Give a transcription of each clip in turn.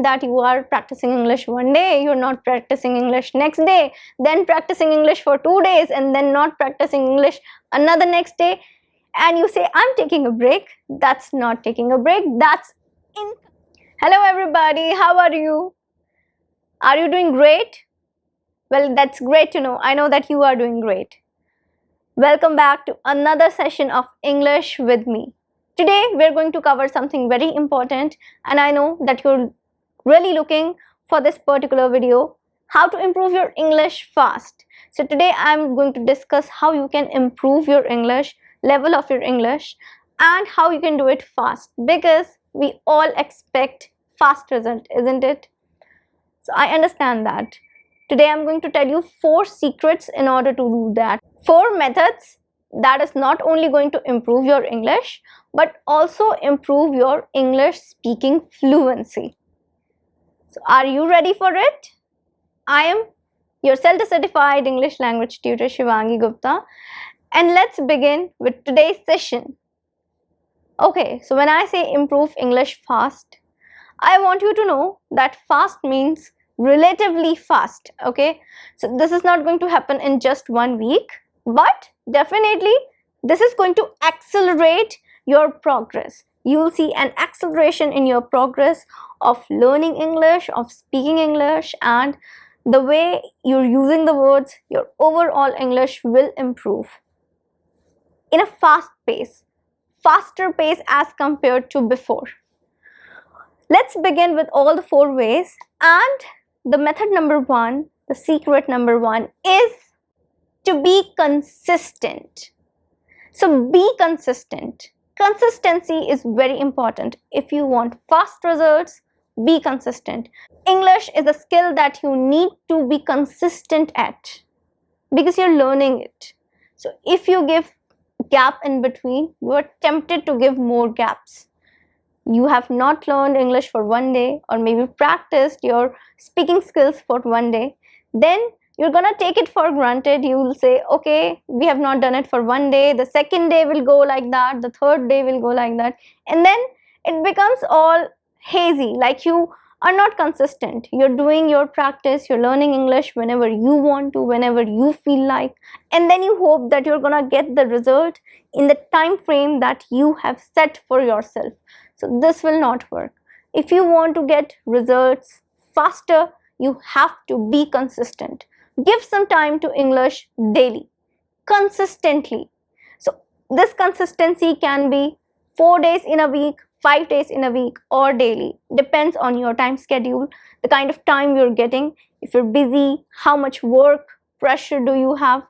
mean that you are practicing English one day, you're not practicing English next day, then practicing English for 2 days, and then not practicing English another next day, and you say, I'm taking a break. That's not taking a break. That's in. Hello everybody, how are you? Are you doing great? Well, that's great to know. I know that you are doing great. Welcome back to another session of English with me. Today we're going to cover something very important, and I know that you're really looking for this particular video, how to improve your English fast. So today I'm going to discuss how you can improve your English, level of your English, and how you can do it fast, because we all expect fast result, isn't it? So I understand that. Today I'm going to tell you 4 secrets in order to do that. 4 methods that is not only going to improve your English but also improve your English speaking fluency. So are you ready for it? I am your self-certified English language tutor Shivangi Gupta, and let's begin with today's session. Okay, so when I say improve English fast, I want you to know that fast means relatively fast. Okay, so this is not going to happen in just 1 week, but definitely this is going to accelerate your progress. You will see an acceleration in your progress of learning English, of speaking English, and the way you're using the words, your overall English will improve in a fast pace, faster pace as compared to before. Let's begin with all the 4 ways, and the method number 1, the secret number 1 is to be consistent. So be consistent. Consistency is very important. If you want fast results, be consistent. English is a skill that you need to be consistent at because you're learning it. So if you give gap in between, you are tempted to give more gaps. You have not learned English for 1 day, or maybe practiced your speaking skills for 1 day, then you're gonna take it for granted. You will say, okay, we have not done it for 1 day, the second day will go like that, the third day will go like that, and then it becomes all hazy, like you are not consistent. You're doing your practice, you're learning English whenever you want to, whenever you feel like, and then you hope that you're gonna get the result in the time frame that you have set for yourself. So this will not work. If you want to get results faster, you have to be consistent. Give some time to English daily, consistently. So this consistency can be 4 days in a week, 5 days in a week, or daily. Depends on your time schedule, the kind of time you're getting. If you're busy, how much work, pressure do you have?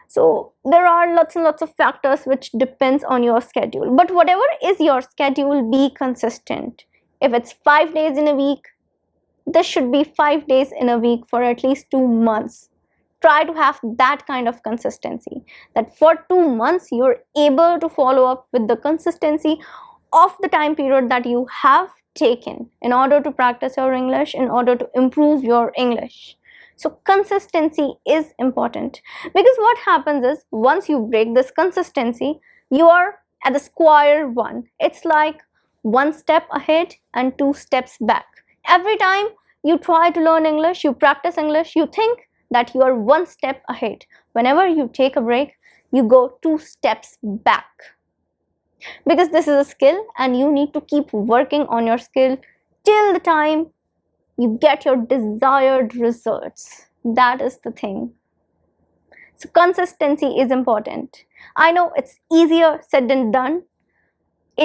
So there are lots and lots of factors which depends on your schedule. But whatever is your schedule, be consistent. If it's 5 days in a week, this should be 5 days in a week for at least 2 months. Try to have that kind of consistency, that for 2 months you're able to follow up with the consistency of the time period that you have taken in order to practice your English, in order to improve your English. So consistency is important, because what happens is once you break this consistency, you are at the square one. It's like 1 step ahead and 2 steps back. Every time you try to learn English, you practice English, you think that you are 1 step ahead. Whenever you take a break, you go 2 steps back. Because this is a skill and you need to keep working on your skill till the time you get your desired results. That is the thing. So consistency is important. I know it's easier said than done.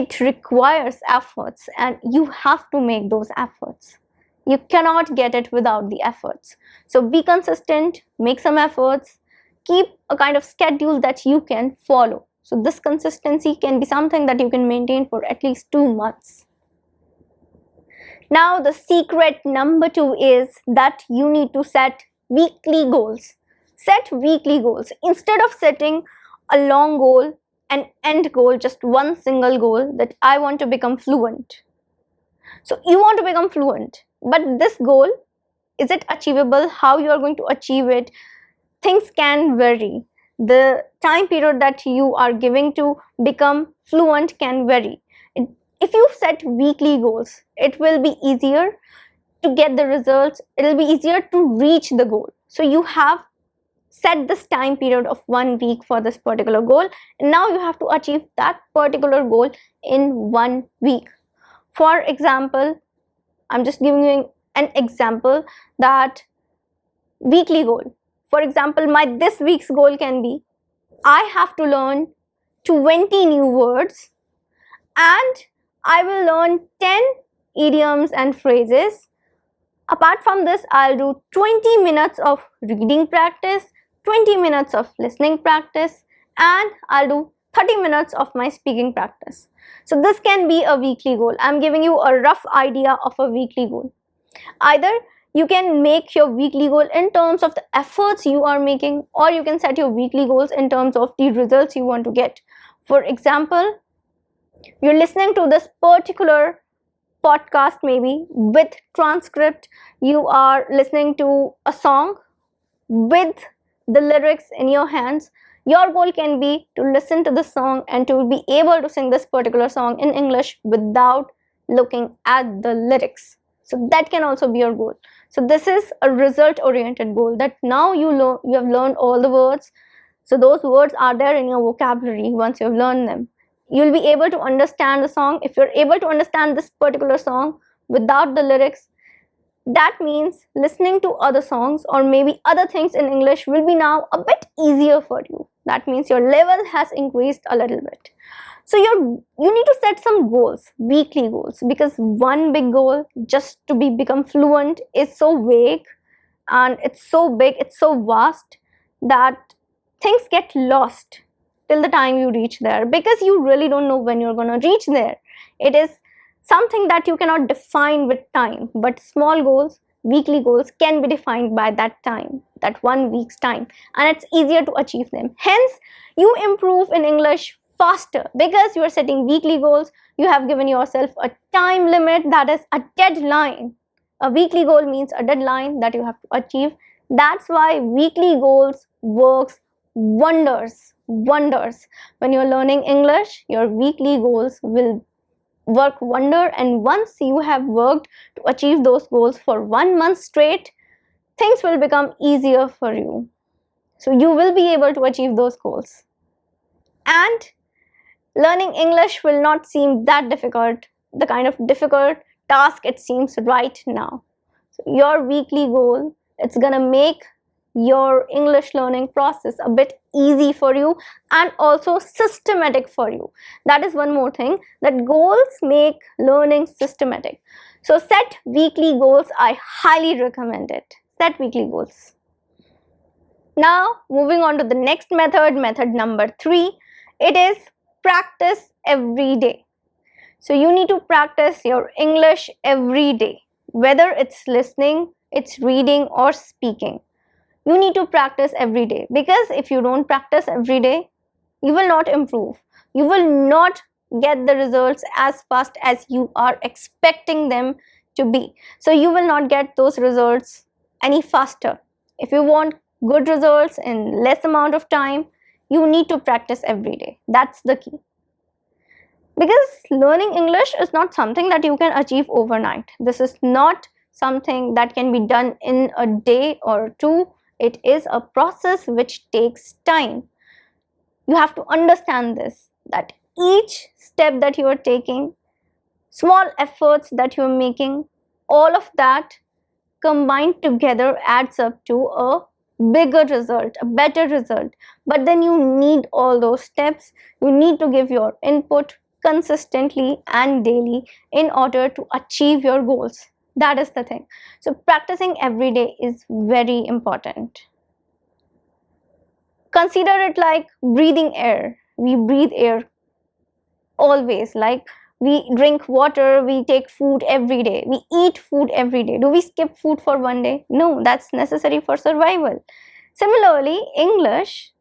It requires efforts, and you have to make those efforts. You cannot get it without the efforts. So be consistent, make some efforts, keep a kind of schedule that you can follow. So this consistency can be something that you can maintain for at least 2 months. Now the secret number 2 is that you need to set weekly goals. Set weekly goals. Instead of setting a long goal, an end goal, just one single goal that I want to become fluent. So you want to become fluent, but this goal, is it achievable? How you are going to achieve it? Things can vary. The time period that you are giving to become fluent can vary. If you set weekly goals, it will be easier to get the results, it'll be easier to reach the goal. So you have set this time period of 1 week for this particular goal, and now you have to achieve that particular goal in 1 week. For example, I'm just giving you an example, that weekly goal. For example, my this week's goal can be, I have to learn 20 new words, and I will learn 10 idioms and phrases. Apart from this, I'll do 20 minutes of reading practice, 20 minutes of listening practice, and I'll do 30 minutes of my speaking practice. So this can be a weekly goal. I'm giving you a rough idea of a weekly goal. Either you can make your weekly goal in terms of the efforts you are making, or you can set your weekly goals in terms of the results you want to get. For example, you're listening to this particular podcast maybe with transcript, you are listening to a song with the lyrics in your hands. Your goal can be to listen to the song and to be able to sing this particular song in English without looking at the lyrics. So that can also be your goal. So this is a result oriented goal, that now you have learned all the words. So those words are there in your vocabulary. Once you have learned them, you'll be able to understand the song. If you're able to understand this particular song without the lyrics, that means listening to other songs or maybe other things in English will be now a bit easier for you. That means your level has increased a little bit. So you need to set some goals, weekly goals, because one big goal just to become fluent is so vague, and it's so big, it's so vast, that things get lost till the time you reach there, because you really don't know when you're going to reach there. It is something that you cannot define with time, but small goals, weekly goals can be defined by that time, that 1 week's time, and it's easier to achieve them. Hence, you improve in English faster because you are setting weekly goals. You have given yourself a time limit, that is a deadline. A weekly goal means a deadline that you have to achieve. That's why weekly goals works wonders. When you're learning English, your weekly goals will work wonder, and once you have worked to achieve those goals for 1 month straight, things will become easier for you. So you will be able to achieve those goals, and learning English will not seem that difficult, the kind of difficult task it seems right now. So your weekly goal, it's gonna make your English learning process a bit easy for you and also systematic for you. That is one more thing, that goals make learning systematic. So set weekly goals. I highly recommend it. Set weekly goals. Now moving on to the next method number 3. It is practice every day. So you need to practice your English every day, whether it's listening, it's reading or speaking. You need to practice every day, because if you don't practice every day, you will not improve. You will not get the results as fast as you are expecting them to be. So you will not get those results any faster. If you want good results in less amount of time, you need to practice every day. That's the key. Because learning English is not something that you can achieve overnight. This is not something that can be done in a day or two. It is a process which takes time. You have to understand this, that each step that you are taking, small efforts that you are making, all of that combined together adds up to a bigger result, a better result. But then you need all those steps. You need to give your input consistently and daily in order to achieve your goals. That is the thing. So practicing every day is very important. Consider it like breathing air. We breathe air always, like we drink water, we take food every day, we eat food every day. Do we skip food for one day? No, that's necessary for survival. Similarly,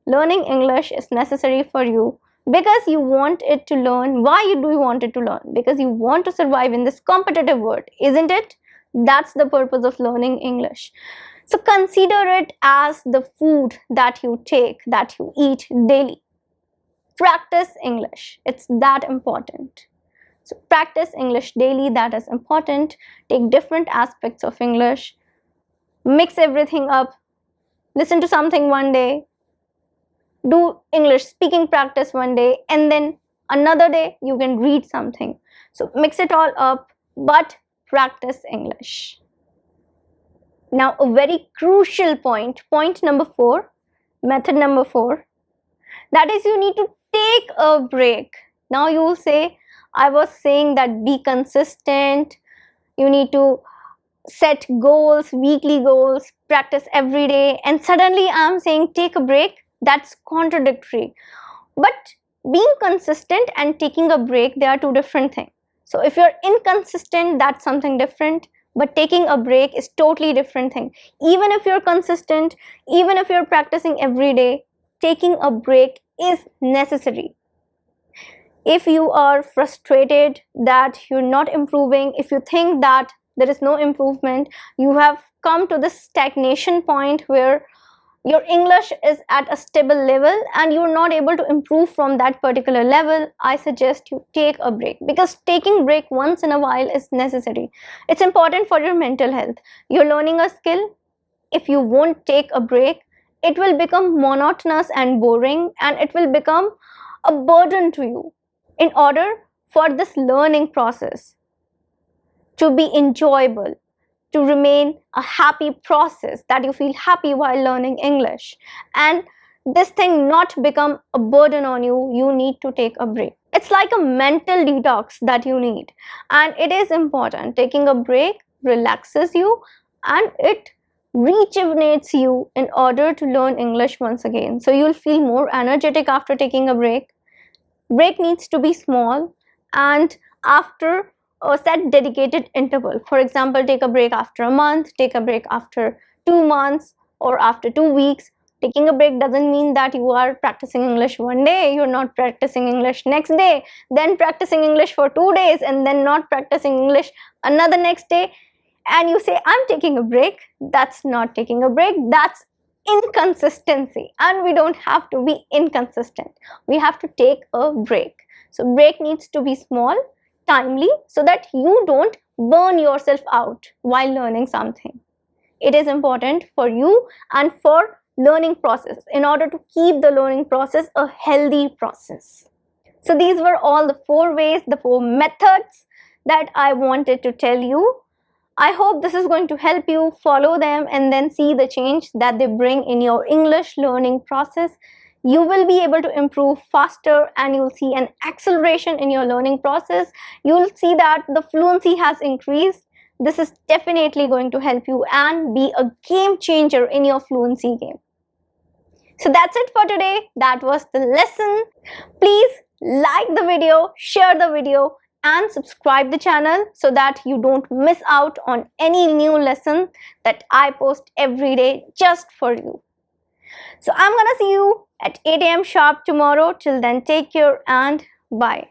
learning English is necessary for you because you want it to learn. Why do you want it to learn? Because you want to survive in this competitive world, isn't it? That's the purpose of learning English. So consider it as the food that you take, that you eat daily. Practice English. It's that important. So practice English daily, that is important. Take different aspects of English, mix everything up, listen to something one day, do English speaking practice one day, and then another day you can read something. So mix it all up, but practice English. Now a very crucial point number 4, method number 4, that is you need to take a break. Now you will say, I was saying that be consistent, you need to set goals, weekly goals, practice every day, and suddenly I'm saying take a break. That's contradictory. But being consistent and taking a break, they are two different things. So if you're inconsistent, that's something different, but taking a break is totally different thing. Even if you're consistent, even if you're practicing every day, taking a break is necessary. If you are frustrated that you're not improving, if you think that there is no improvement, you have come to this stagnation point where your English is at a stable level and you're not able to improve from that particular level, I suggest you take a break, because taking break once in a while is necessary. It's important for your mental health. You're learning a skill. If you won't take a break, it will become monotonous and boring, and it will become a burden to you. In order for this learning process to be enjoyable, to remain a happy process, that you feel happy while learning English, and this thing not become a burden on you, you need to take a break. It's like a mental detox that you need, and it is important. Taking a break relaxes you and it rejuvenates you in order to learn English once again. So you'll feel more energetic after taking a break. Break needs to be small and after a set dedicated interval. For example, take a break after a month, take a break after 2 months, or after 2 weeks. Taking a break doesn't mean that you are practicing English one day, you're not practicing English next day, then practicing English for 2 days, and then not practicing English another next day, and you say, I'm taking a break. That's not taking a break, that's inconsistency, and we don't have to be inconsistent. We have to take a break. So break needs to be small, timely, so that you don't burn yourself out while learning something. It is important for you and for learning process, in order to keep the learning process a healthy process. So these were all the 4 ways, the 4 methods that I wanted to tell you. I hope this is going to help you follow them and then see the change that they bring in your English learning process. You will be able to improve faster and you'll see an acceleration in your learning process. You'll see that the fluency has increased. This is definitely going to help you and be a game changer in your fluency game. So that's it for today. That was the lesson. Please like the video, share the video, and subscribe the channel so that you don't miss out on any new lesson that I post every day just for you. So I'm gonna see you at 8 AM sharp tomorrow. Till then, take care and bye.